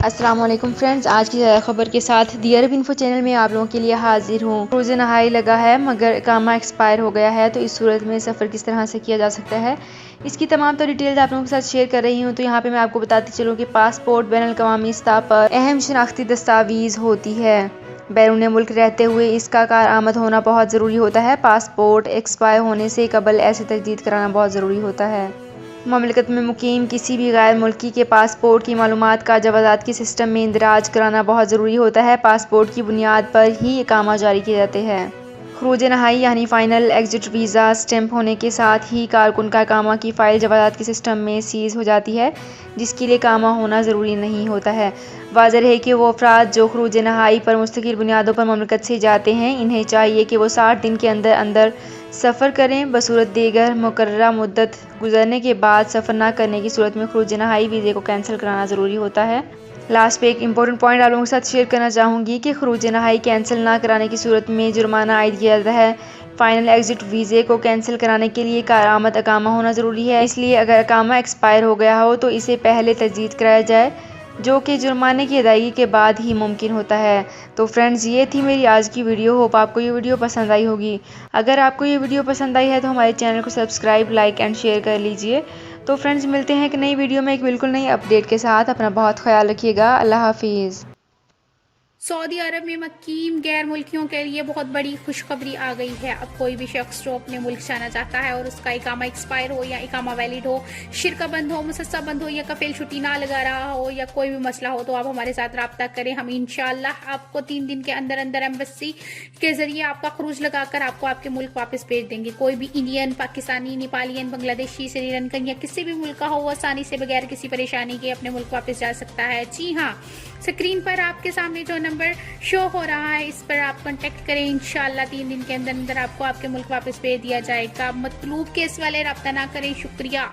अस्सलाम वालेकुम फ्रेंड्स, आज की ज़्यादा खबर के साथ दी अरब इन्फो चैनल में आप लोगों के लिए हाजिर हूँ। क्रूज़ नहाई लगा है मगर इकामा एक्सपायर हो गया है, तो इस सूरत में सफ़र किस तरह से किया जा सकता है, इसकी तमाम तो डिटेल्स आप लोगों के साथ शेयर कर रही हूँ। तो यहाँ पे मैं आपको बताती चलूँ कि पासपोर्ट बैनुल अक़वामी सतह पर अहम शनाख्ती दस्तावीज़ होती है। बैरून मुल्क रहते हुए इसका कारआमद होना बहुत ज़रूरी होता है। पासपोर्ट एक्सपायर होने से कबल ऐसे तजदीद कराना बहुत ज़रूरी होता है। ममलकत में मुकीम किसी भी गैर मुल्की के पासपोर्ट की मालूमात का जवाज़ात के सिस्टम में इंदराज कराना बहुत ज़रूरी होता है। पासपोर्ट की बुनियाद पर ही इकामा जारी किए जाते हैं। खरूज नहाई यानी फ़ाइनल एग्जिट वीज़ा स्टैंप होने के साथ ही कारकुन का इकामा की फ़ाइल जवाज़ात के सिस्टम में सीज़ हो जाती है, जिसके लिए इकामा होना ज़रूरी नहीं होता है। वाज़ेह है कि वो अफराद जो खरूज नहाई पर मुस्तकिल बुनियादों पर ममलकत से जाते हैं, इन्हें चाहिए कि वो 60 दिन के अंदर अंदर सफ़र करें। बसूरत दीगर मुकर्ररा मुद्दत गुजरने के बाद सफ़र न करने की सूरत में खरूज नहाई वीज़े को कैंसिल कराना ज़रूरी होता है। लास्ट पे एक इंपॉर्टेंट पॉइंट आप लोगों के साथ शेयर करना चाहूँगी कि खरूज नहाई कैंसिल ना कराने की सूरत में जुर्माना आयद किया जाता है। फ़ाइनल एग्जिट वीज़े को कैंसिल कराने के लिए कारआमद अकामा होना ज़रूरी है, इसलिए अगर अकामा एक्सपायर हो गया हो तो इसे पहले तजदीद कराया जाए, जो कि जुर्माने की अदायगी के बाद ही मुमकिन होता है। तो फ्रेंड्स, ये थी मेरी आज की वीडियो। होप आपको ये वीडियो पसंद आई होगी। अगर आपको ये वीडियो पसंद आई है तो हमारे चैनल को सब्सक्राइब, लाइक एंड शेयर कर लीजिए। तो फ्रेंड्स, मिलते हैं एक नई वीडियो में एक बिल्कुल नई अपडेट के साथ। अपना बहुत ख्याल रखिएगा। अल्लाह हाफिज़। सऊदी अरब में मकीम गैर मुल्कियों के लिए बहुत बड़ी खुशखबरी आ गई है। अब कोई भी शख्स जो अपने मुल्क जाना चाहता है और उसका इकामा एक्सपायर हो या इकामा वैलिड हो, शिरका बंद हो, मुसस्सा बंद हो या कफील छुट्टी ना लगा रहा हो या कोई भी मसला हो, तो आप हमारे साथ रब्ता करें। हम इंशाल्लाह आपको 3 दिन के अंदर अंदर एम्बेसी के जरिए आपका खरूज लगाकर आपको आपके मुल्क वापस भेज देंगे। कोई भी इंडियन, पाकिस्तानी, नेपालियन, बांग्लादेशी, श्रीलंकन या किसी भी मुल्क का हो, वो आसानी से बगैर किसी परेशानी के अपने मुल्क वापस जा सकता है। जी हाँ, स्क्रीन पर आपके सामने जो नंबर शो हो रहा है, इस पर आप कांटेक्ट करें। इंशाल्लाह 3 दिन के अंदर अंदर आपको आपके मुल्क वापस भेज दिया जाएगा। मतलूब केस वाले रब्ता ना करें। शुक्रिया।